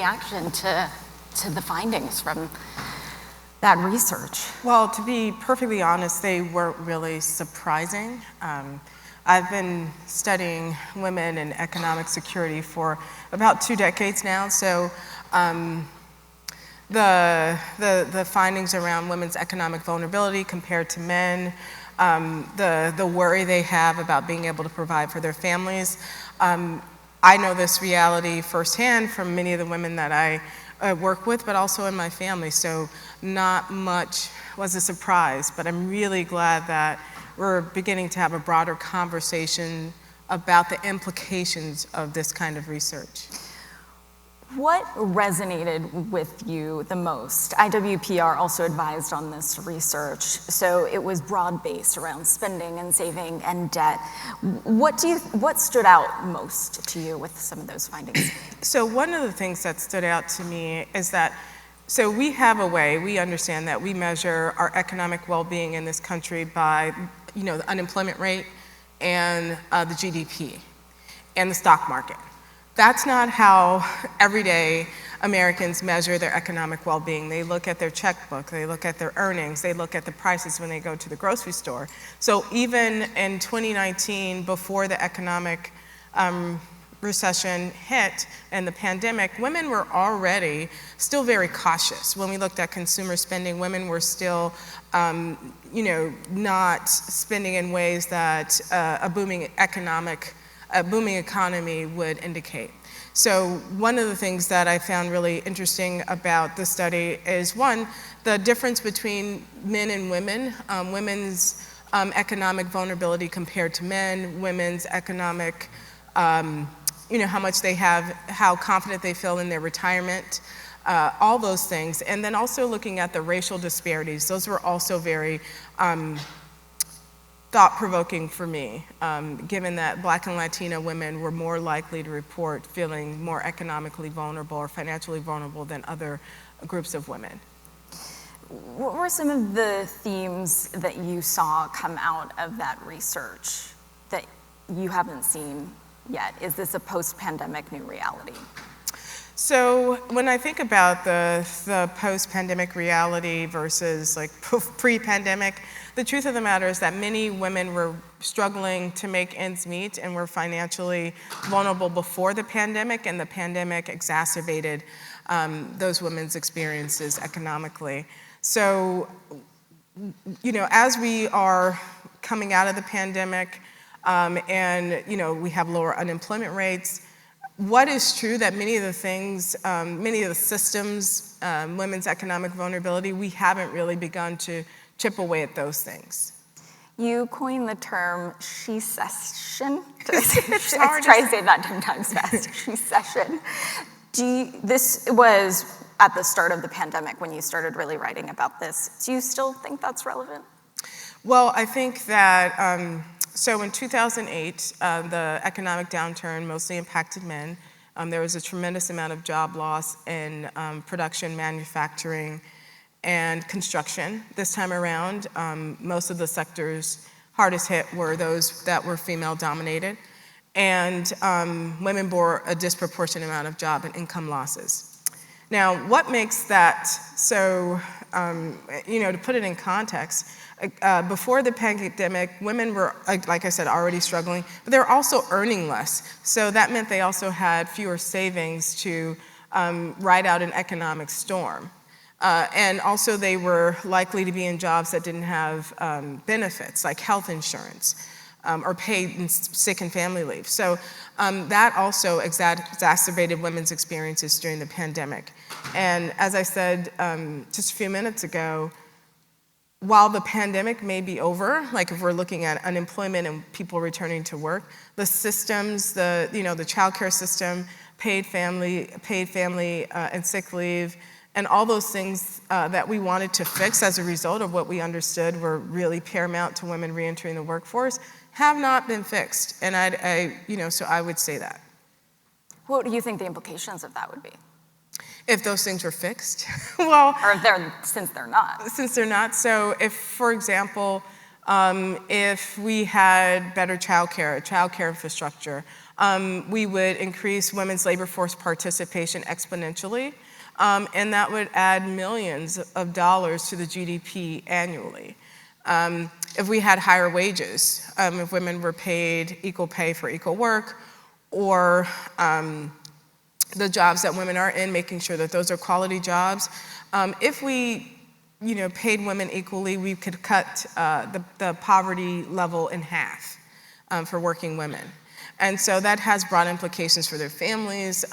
reaction to the findings from that research? Well, to be perfectly honest, they weren't really surprising. I've been studying women and economic security for about 2 decades now, so the findings around women's economic vulnerability compared to men, the worry they have about being able to provide for their families. I know this reality firsthand from many of the women that I work with, but also in my family, so not much was a surprise, but I'm really glad that we're beginning to have a broader conversation about the implications of this kind of research. What resonated with you the most? IWPR also advised on this research, so it was broad-based around spending and saving and debt. What stood out most to you with some of those findings? So one of the things that stood out to me is that, so we have a way, we understand that we measure our economic well-being in this country by, the unemployment rate and the GDP and the stock market. That's not how everyday Americans measure their economic well-being. They look at their checkbook, they look at their earnings, they look at the prices when they go to the grocery store. So even in 2019, before the economic recession hit and the pandemic, women were already still very cautious. When we looked at consumer spending, women were still, not spending in ways that a booming economy would indicate. So one of the things that I found really interesting about the study is, one, the difference between men and women, women's economic vulnerability compared to men, women's economic, how much they have, how confident they feel in their retirement, all those things. And then also looking at the racial disparities. Those were also very thought-provoking for me, given that Black and Latina women were more likely to report feeling more economically vulnerable or financially vulnerable than other groups of women. What were some of the themes that you saw come out of that research that you haven't seen yet? Is this a post-pandemic new reality? So when I think about the post-pandemic reality versus like pre-pandemic, the truth of the matter is that many women were struggling to make ends meet and were financially vulnerable before the pandemic, and the pandemic exacerbated those women's experiences economically. So, as we are coming out of the pandemic and, we have lower unemployment rates, what is true that many of the things, many of the systems, women's economic vulnerability, we haven't really begun to chip away at those things. You coined the term she-cession. Try to say that 10 times fast. She-cession. This was at the start of the pandemic when you started really writing about this. Do you still think that's relevant? Well, I think that, so in 2008, the economic downturn mostly impacted men. There was a tremendous amount of job loss in production, manufacturing, and construction. This time around, most of the sectors hardest hit were those that were female-dominated, and women bore a disproportionate amount of job and income losses. Now, what makes that so, to put it in context, before the pandemic, women were, like I said, already struggling, but they were also earning less. So that meant they also had fewer savings to ride out an economic storm. And also they were likely to be in jobs that didn't have benefits like health insurance or paid sick and family leave. So that also exacerbated women's experiences during the pandemic. And as I said just a few minutes ago, while the pandemic may be over, like if we're looking at unemployment and people returning to work, the systems, the childcare system, paid family and sick leave, and all those things that we wanted to fix as a result of what we understood were really paramount to women reentering the workforce have not been fixed. And so I would say that. What do you think the implications of that would be? If those things were fixed, well, or since they're not. Since they're not. So if, for example, if we had better childcare infrastructure, we would increase women's labor force participation exponentially, and that would add millions of dollars to the GDP annually. If we had higher wages, if women were paid equal pay for equal work, or the jobs that women are in, making sure that those are quality jobs. If we paid women equally, we could cut the poverty level in half for working women. And so that has broad implications for their families,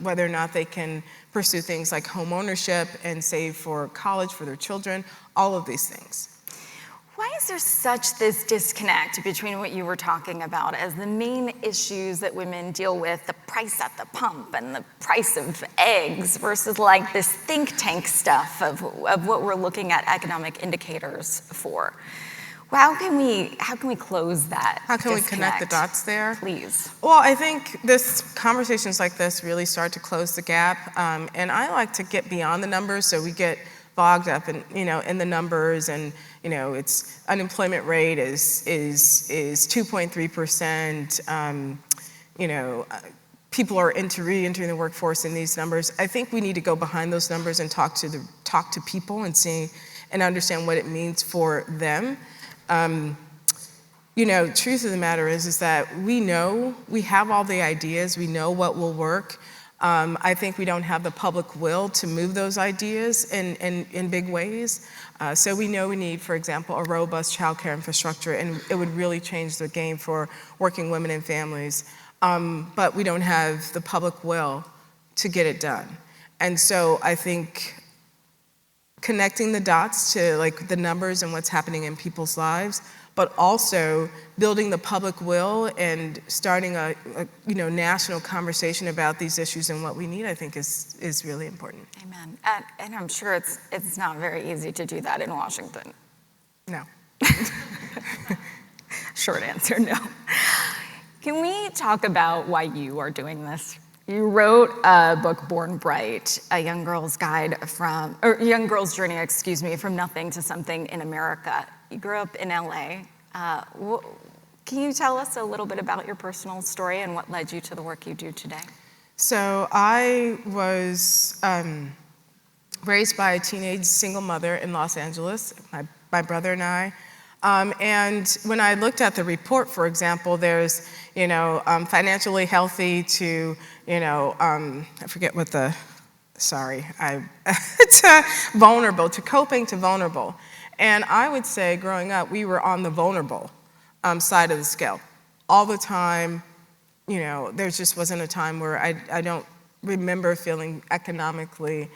whether or not they can pursue things like home ownership and save for college for their children, all of these things. Why is there such this disconnect between what you were talking about as the main issues that women deal with, the price at the pump and the price of eggs, versus like this think tank stuff of what we're looking at economic indicators for? Well, how can we close that? How can disconnect? we connect the dots there? Please. Well, I think conversations like this really start to close the gap, and I like to get beyond the numbers, so we get bogged up in the numbers, and it's unemployment rate is 2.3%. People are re-entering the workforce in these numbers. I think we need to go behind those numbers and talk to people and see and understand what it means for them. Truth of the matter is that we have all the ideas, we know what will work. I think we don't have the public will to move those ideas in big ways. So we know we need, for example, a robust childcare infrastructure, and it would really change the game for working women and families. But we don't have the public will to get it done. And so I think connecting the dots to like the numbers and what's happening in people's lives, but also building the public will and starting a national conversation about these issues and what we need, I think is really important. Amen. And I'm sure it's not very easy to do that in Washington. No. Short answer, no. Can we talk about why you are doing this? You wrote a book, Born Bright, a young girl's journey, from nothing to something in America. You grew up in LA. Can you tell us a little bit about your personal story and what led you to the work you do today? So I was raised by a teenage single mother in Los Angeles, my brother and I. And when I looked at the report, for example, there's, financially healthy to, I forget what vulnerable, to coping to vulnerable. And I would say growing up, we were on the vulnerable side of the scale. All the time, there just wasn't a time where I don't remember feeling economically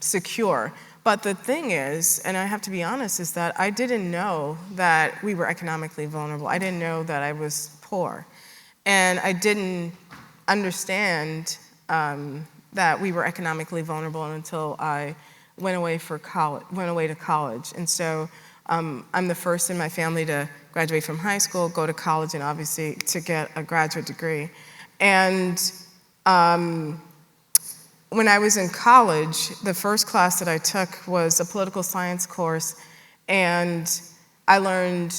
secure. But the thing is, and I have to be honest, is that I didn't know that we were economically vulnerable. I didn't know that I was poor. And I didn't understand that we were economically vulnerable until I went away to college. And so I'm the first in my family to graduate from high school, go to college, and obviously to get a graduate degree. And when I was in college, the first class that I took was a political science course, and I learned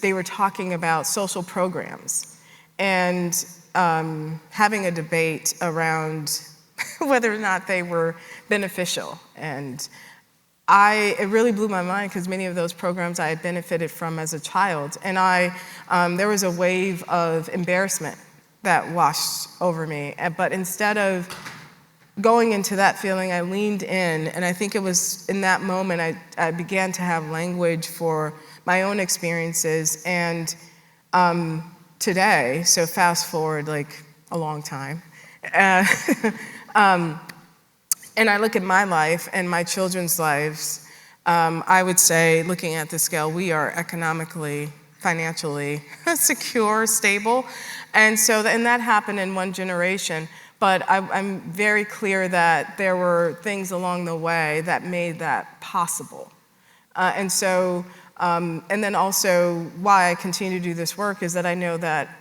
they were talking about social programs and having a debate around whether or not they were beneficial. And it really blew my mind because many of those programs I had benefited from as a child. And there was a wave of embarrassment that washed over me. But instead of going into that feeling, I leaned in, and I think it was in that moment I began to have language for my own experiences. And today, so fast forward like a long time, and I look at my life and my children's lives, I would say, looking at the scale, we are economically, financially secure, stable. And that happened in one generation. But I'm very clear that there were things along the way that made that possible. And then also why I continue to do this work is that I know that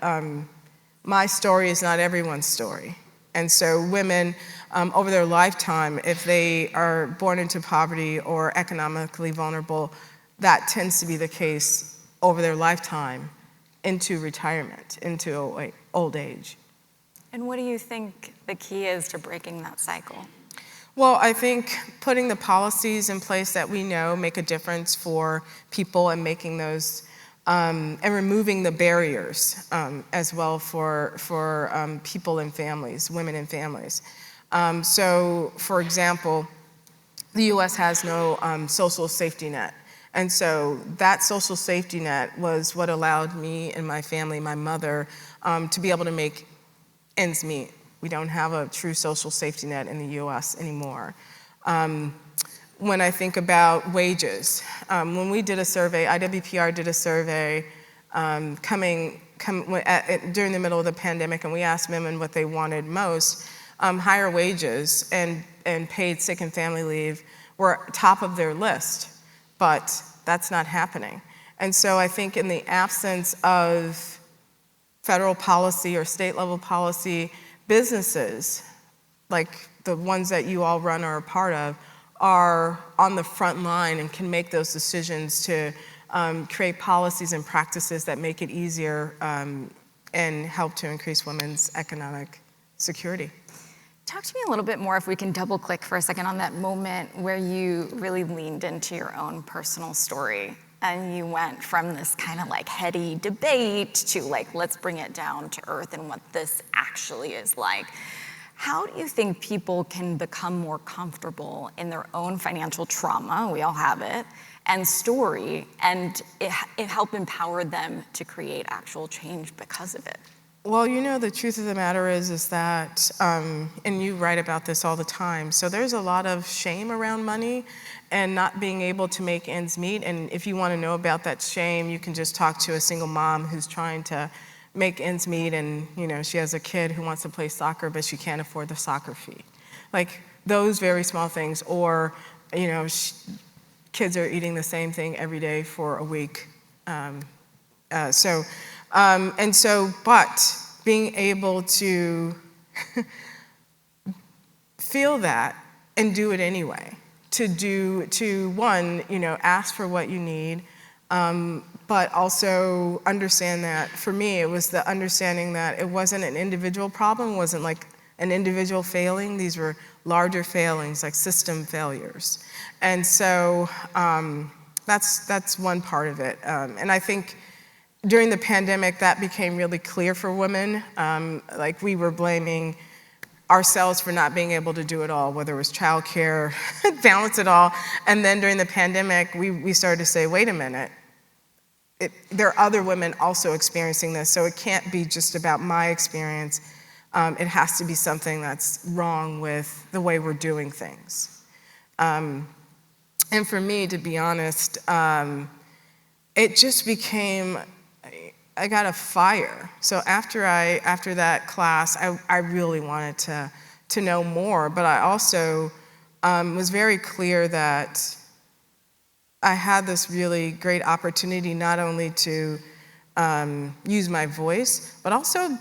my story is not everyone's story. And so women, over their lifetime, if they are born into poverty or economically vulnerable, that tends to be the case over their lifetime. into retirement, into old age. And what do you think the key is to breaking that cycle? Well, I think putting the policies in place that we know make a difference for people and making those and removing the barriers as well for people and families, women and families. So, for example, the U.S. has no social safety net. And so that social safety net was what allowed me and my family, my mother, to be able to make ends meet. We don't have a true social safety net in the U.S. anymore. When I think about wages, when we did a survey, IWPR did a survey during the middle of the pandemic, and we asked women what they wanted most. Higher wages and paid sick and family leave were top of their list, but that's not happening. And so I think in the absence of federal policy or state level policy, businesses, like the ones that you all run or are a part of, are on the front line and can make those decisions to create policies and practices that make it easier and help to increase women's economic security. Talk to me a little bit more, if we can double click for a second, on that moment where you really leaned into your own personal story and you went from this kind of like heady debate to like, let's bring it down to earth and what this actually is like. How do you think people can become more comfortable in their own financial trauma, we all have it, and story, and it help empower them to create actual change because of it? Well, you know, the truth of the matter is that, and you write about this all the time, so there's a lot of shame around money and not being able to make ends meet. And if you want to know about that shame, you can just talk to a single mom who's trying to make ends meet, and you know, she has a kid who wants to play soccer, but she can't afford the soccer fee. Like those very small things, or you know, kids are eating the same thing every day for a week. But being able to feel that and do it anyway, one, you know, ask for what you need, but also understand that, for me, it was the understanding that it wasn't an individual problem, it wasn't like an individual failing, these were larger failings, like system failures. And so that's one part of it. And I think during the pandemic, that became really clear for women. Like we were blaming ourselves for not being able to do it all, whether it was childcare, balance it all. And then during the pandemic, we started to say, wait a minute, there are other women also experiencing this, so it can't be just about my experience. It has to be something that's wrong with the way we're doing things. And for me, to be honest, it just became, I got a fire. So after that class, I really wanted to know more, but I also was very clear that I had this really great opportunity not only to use my voice, but also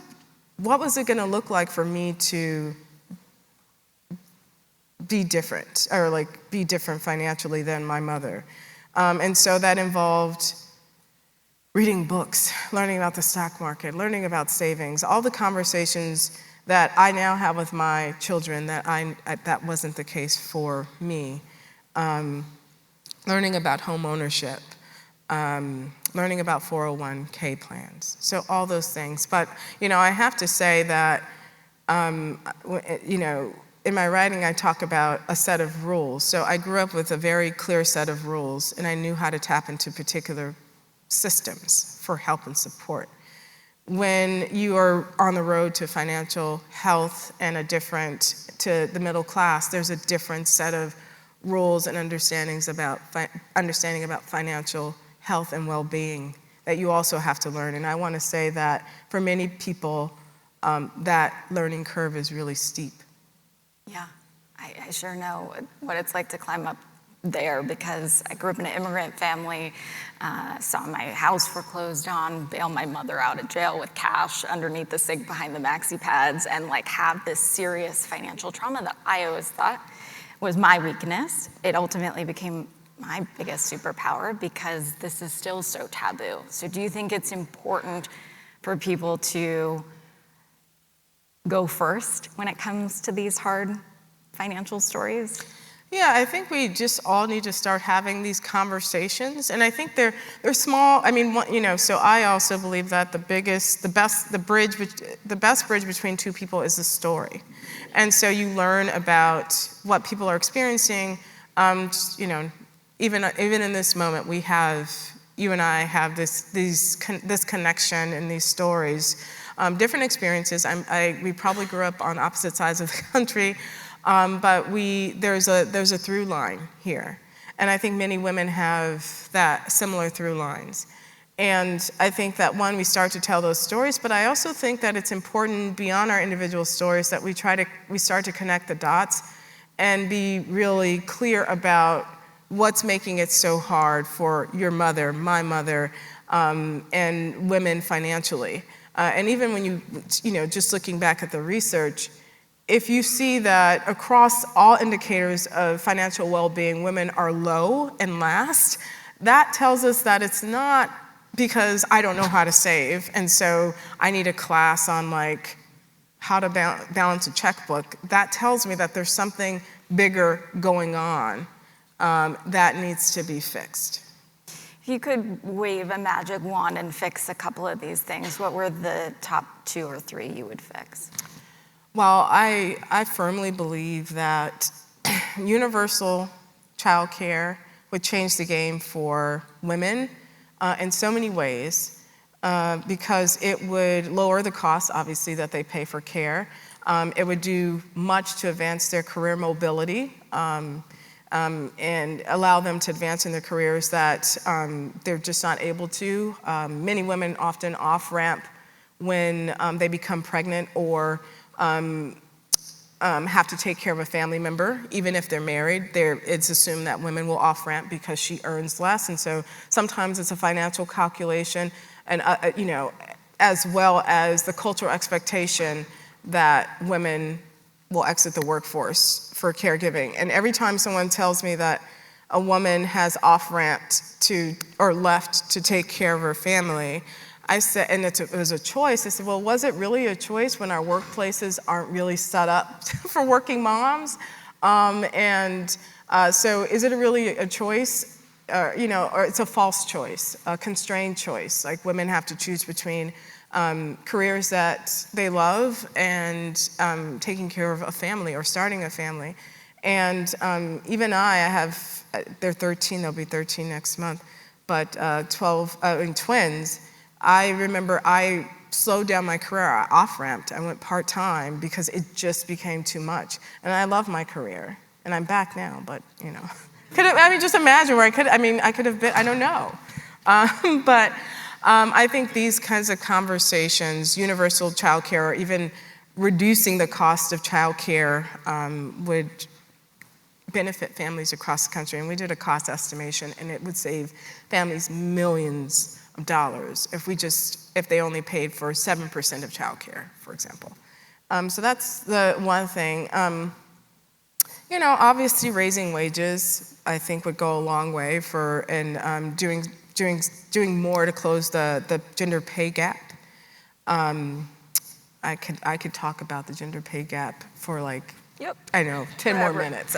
what was it gonna look like for me to be different, or like be different financially than my mother. And so that involved reading books, learning about the stock market, learning about savings, all the conversations that I now have with my children that wasn't the case for me. Learning about home ownership, learning about 401k plans, so all those things. But you know, I have to say that you know, in my writing I talk about a set of rules. So I grew up with a very clear set of rules, and I knew how to tap into particular systems for help and support. When you are on the road to financial health and to the middle class, there's a different set of rules and understanding about financial health and well-being that you also have to learn. And I want to say that for many people, that learning curve is really steep. Yeah, I sure know what it's like to climb up there, because I grew up in an immigrant family, saw my house foreclosed on, bail my mother out of jail with cash underneath the sink behind the maxi pads, and like have this serious financial trauma that I always thought was my weakness. It ultimately became my biggest superpower because this is still so taboo. So do you think it's important for people to go first when it comes to these hard financial stories? Yeah, I think we just all need to start having these conversations, and I think they're small. I mean, so I also believe that the best bridge between two people is the story, and so you learn about what people are experiencing. Even in this moment, you and I have this connection and these stories, different experiences. We probably grew up on opposite sides of the country. But there's a through line here. And I think many women have that similar through lines. And I think that, one, we start to tell those stories, but I also think that it's important beyond our individual stories that we start to connect the dots and be really clear about what's making it so hard for your mother, my mother, and women financially. And even when just looking back at the research, if you see that across all indicators of financial well-being, women are low and last, that tells us that it's not because I don't know how to save, and so I need a class on how to balance a checkbook. That tells me that there's something bigger going on that needs to be fixed. If you could wave a magic wand and fix a couple of these things, what were the top 2 or 3 you would fix? Well, I firmly believe that universal child care would change the game for women in so many ways because it would lower the costs, obviously, that they pay for care. It would do much to advance their career mobility and allow them to advance in their careers that they're just not able to. Many women often off-ramp when they become pregnant or have to take care of a family member. Even if they're married, it's assumed that women will off-ramp because she earns less. And so sometimes it's a financial calculation, and as well as the cultural expectation that women will exit the workforce for caregiving. And every time someone tells me that a woman has off-ramped or left to take care of her family, I said, and it was a choice. I said, well, was it really a choice when our workplaces aren't really set up for working moms? So is it really a choice? Or it's a false choice, a constrained choice. Like women have to choose between careers that they love and taking care of a family or starting a family. And even they're 13, they'll be 13 next month, but 12 twins. I remember I slowed down my career. I off-ramped. I went part-time because it just became too much. And I love my career. And I'm back now, but, just imagine where I could have been, I don't know. But I think these kinds of conversations, universal child care, or even reducing the cost of child care would benefit families across the country. And we did a cost estimation, and it would save families millions of dollars if they only paid for 7% of childcare, for example. So that's the one thing. Obviously raising wages, I think, would go a long way doing more to close the gender pay gap. I could talk about the gender pay gap for 10 more minutes.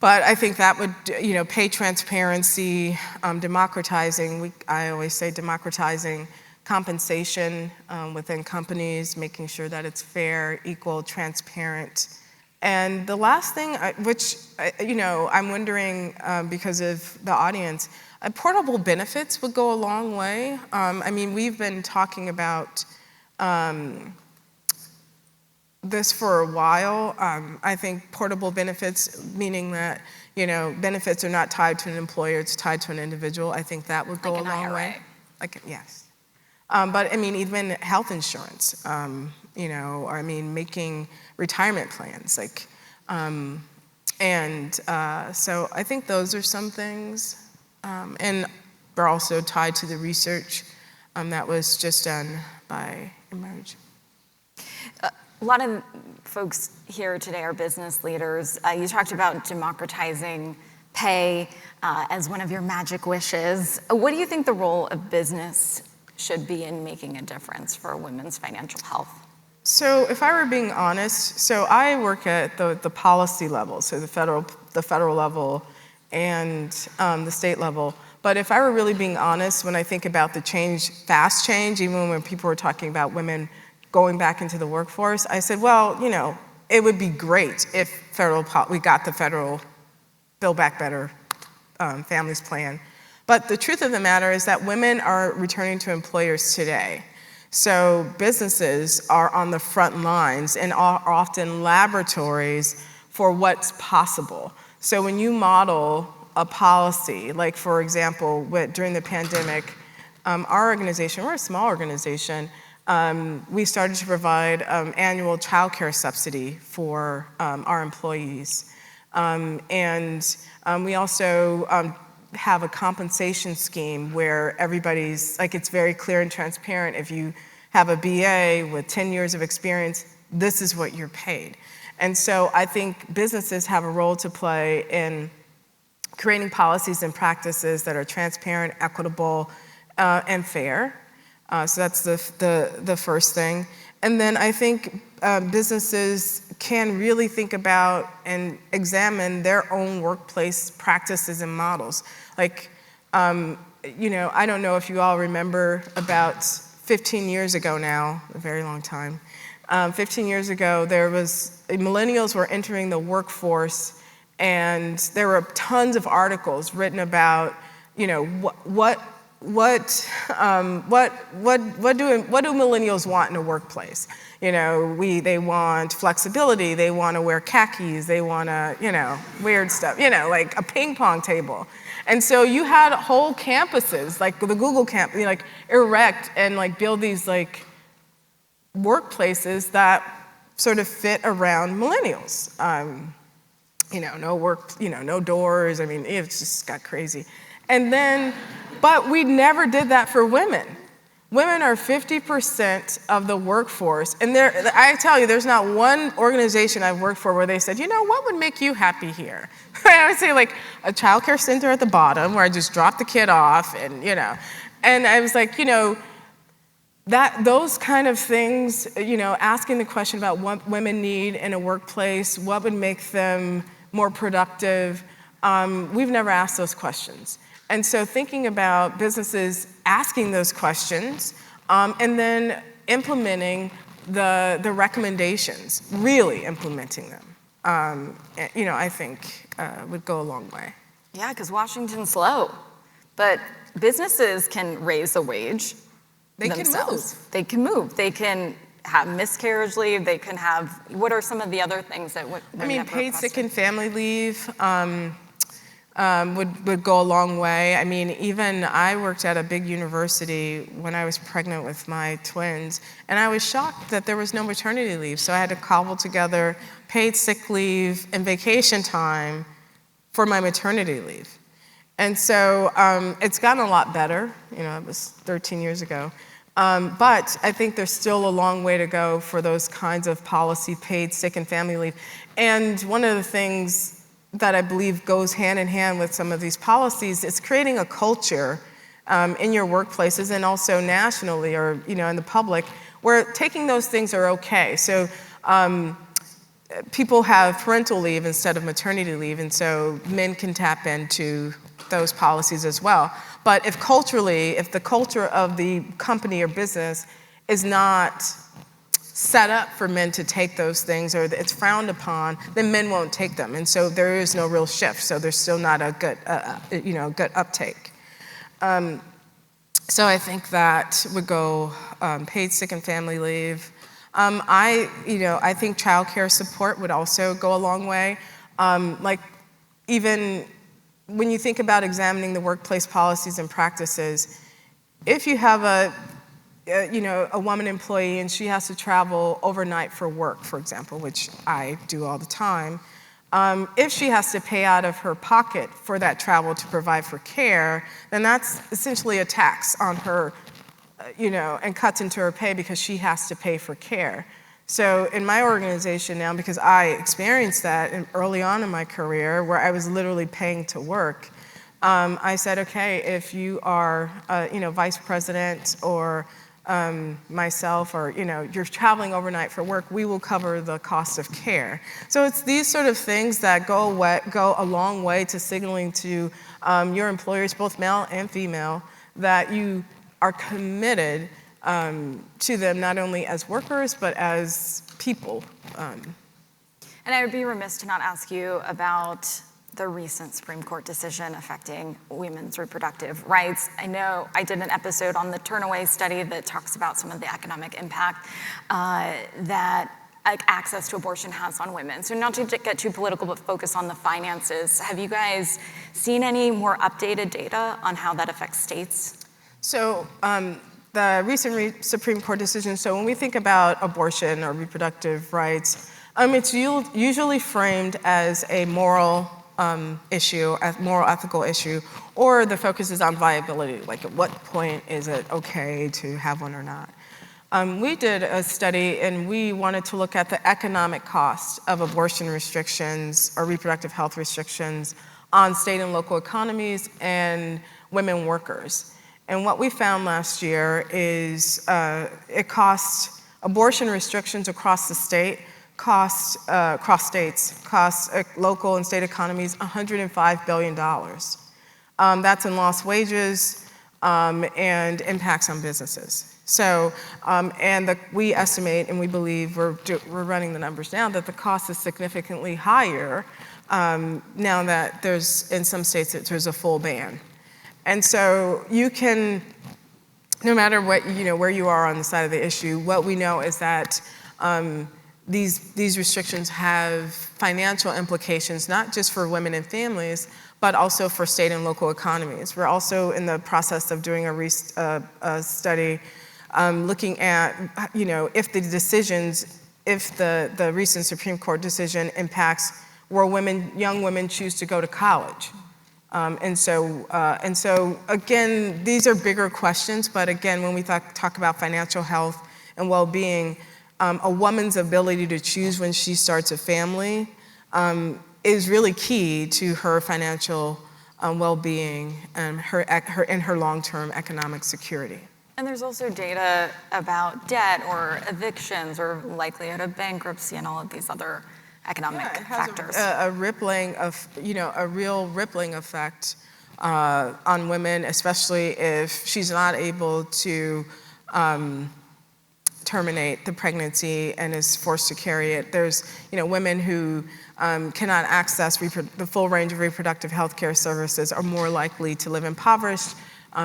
But I think that would, pay transparency, democratizing. I always say democratizing compensation within companies, making sure that it's fair, equal, transparent. And the last thing, which I'm wondering because of the audience, portable benefits would go a long way. We've been talking about this for a while. I think portable benefits, meaning that benefits are not tied to an employer, it's tied to an individual. I think that would go a long way. Yes. But even health insurance, making retirement plans, so I think those are some things, and they're also tied to the research that was just done by Emerge. A lot of folks here today are business leaders. You talked about democratizing pay as one of your magic wishes. What do you think the role of business should be in making a difference for women's financial health? So if I were being honest, so I work at the policy level, so the federal level and the state level. But if I were really being honest, when I think about the change, fast change, even when people were talking about women going back into the workforce, I said, well, you know, it would be great if we got the federal Build Back Better Families Plan. But the truth of the matter is that women are returning to employers today. So businesses are on the front lines and are often laboratories for what's possible. So when you model a policy, like for example, during the pandemic, our organization, we're a small organization, we started to provide annual childcare subsidy for our employees. We also have a compensation scheme where everybody's, like it's very clear and transparent. If you have a BA with 10 years of experience, this is what you're paid. And so I think businesses have a role to play in creating policies and practices that are transparent, equitable, and fair. So that's the first thing. And then I think businesses can really think about and examine their own workplace practices and models. Like, you know, I don't know if you all remember about 15 years ago now, a very long time. 15 years ago, millennials were entering the workforce, and there were tons of articles written about, you know, what do millennials want in a workplace? You know, they want flexibility, they want to wear khakis, they want to, you know, weird stuff, you know, like a ping pong table. And so you had whole campuses, like the Google campus, you know, like erect and like build these like workplaces that sort of fit around millennials. You know, no work, you know, no doors. I mean, it just got crazy. And then, but we never did that for women. Women are 50% of the workforce. And I tell you, there's not one organization I've worked for where they said, you know, what would make you happy here? I would say like a childcare center at the bottom where I just drop the kid off and, you know. And I was like, you know, those kind of things, you know, asking the question about what women need in a workplace, what would make them more productive, we've never asked those questions. And so thinking about businesses asking those questions and then implementing the recommendations, really implementing them, you know, I think would go a long way. Yeah, because Washington's slow, but businesses can raise the wage themselves. They can move. They can have miscarriage leave. They can have, what are some of the other things that would? I mean, paid sick and family leave. Would go a long way. I mean, even I worked at a big university when I was pregnant with my twins, and I was shocked that there was no maternity leave. So I had to cobble together paid sick leave and vacation time for my maternity leave. And so it's gotten a lot better. You know, it was 13 years ago. But I think there's still a long way to go for those kinds of policy paid sick and family leave. And one of the things that I believe goes hand in hand with some of these policies is creating a culture in your workplaces and also nationally or, you know, in the public where taking those things are okay. So people have parental leave instead of maternity leave, and so men can tap into those policies as well. But if the culture of the company or business is not set up for men to take those things or it's frowned upon, then men won't take them. And so there is no real shift. So there's still not a good, good uptake. So I think that would go paid sick and family leave. I think childcare support would also go a long way. Like even when you think about examining the workplace policies and practices, if you have a woman employee and she has to travel overnight for work, for example, which I do all the time, if she has to pay out of her pocket for that travel to provide for care, then that's essentially a tax on her, and cuts into her pay because she has to pay for care. So in my organization now, because I experienced that early on in my career where I was literally paying to work, I said, okay, if you are, vice president or myself, or you're traveling overnight for work, we will cover the cost of care. So it's these sort of things that go a long way to signaling to your employers, both male and female, that you are committed to them not only as workers but as people. And I would be remiss to not ask you about the recent Supreme Court decision affecting women's reproductive rights. I know I did an episode on the Turnaway study that talks about some of the economic impact that access to abortion has on women. So not to get too political, but focus on the finances. Have you guys seen any more updated data on how that affects states? So the recent Supreme Court decision, so when we think about abortion or reproductive rights, it's usually framed as a moral issue, a moral ethical issue, or the focus is on viability, like at what point is it okay to have one or not. We did a study and we wanted to look at the economic cost of abortion restrictions or reproductive health restrictions on state and local economies and women workers. And what we found last year is abortion restrictions across the state cost local and state economies $105 billion. That's in lost wages and impacts on businesses. So, we estimate and we believe, we're running the numbers now, that the cost is significantly higher now that in some states, there's a full ban. And so you can, no matter what, where you are on the side of the issue, what we know is that these restrictions have financial implications, not just for women and families, but also for state and local economies. We're also in the process of doing a study looking at, if the recent Supreme Court decision impacts where young women choose to go to college. And so again, these are bigger questions, but again, when we talk about financial health and well-being, a woman's ability to choose when she starts a family is really key to her financial well-being and her long-term economic security. And there's also data about debt or evictions or likelihood of bankruptcy and all of these other economic factors. A real rippling effect on women, especially if she's not able to terminate the pregnancy and is forced to carry it. There's women who cannot access the full range of reproductive health care services are more likely to live impoverished.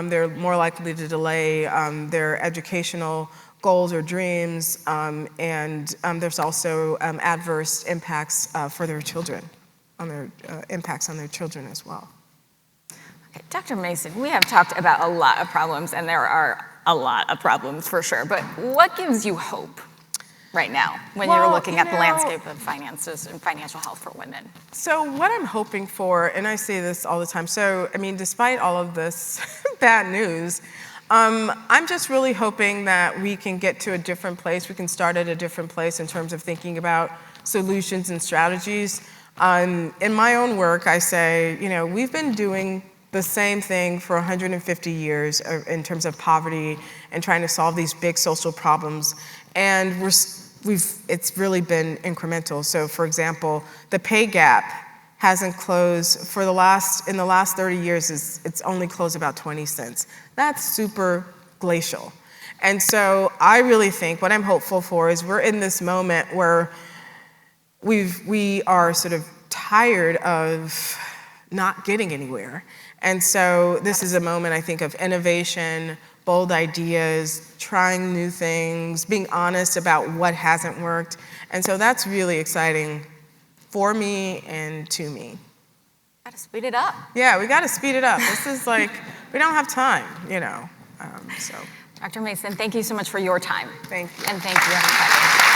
They're more likely to delay their educational goals or dreams, and there's also adverse impacts for their children, impacts on their children as well. Okay, Dr. Mason, we have talked about a lot of problems, and there are a lot of problems for sure, but what gives you hope right now when you're looking at the landscape of finances and financial health for women? So what I'm hoping for, and I say this all the time, despite all of this bad news, I'm just really hoping that we can get to a different place. We can start at a different place in terms of thinking about solutions and strategies. In my own work, I say, we've been doing the same thing for 150 years in terms of poverty and trying to solve these big social problems. And it's really been incremental. So for example, the pay gap hasn't closed in the last 30 years, it's only closed about 20 cents. That's super glacial. And so I really think what I'm hopeful for is we're in this moment where we are sort of tired of not getting anywhere. And so this is a moment, I think, of innovation, bold ideas, trying new things, being honest about what hasn't worked. And so that's really exciting for me and to me. Gotta speed it up. Yeah, we gotta speed it up. This is like, we don't have time, so. Dr. Mason, thank you so much for your time. Thank you. And thank you, everybody.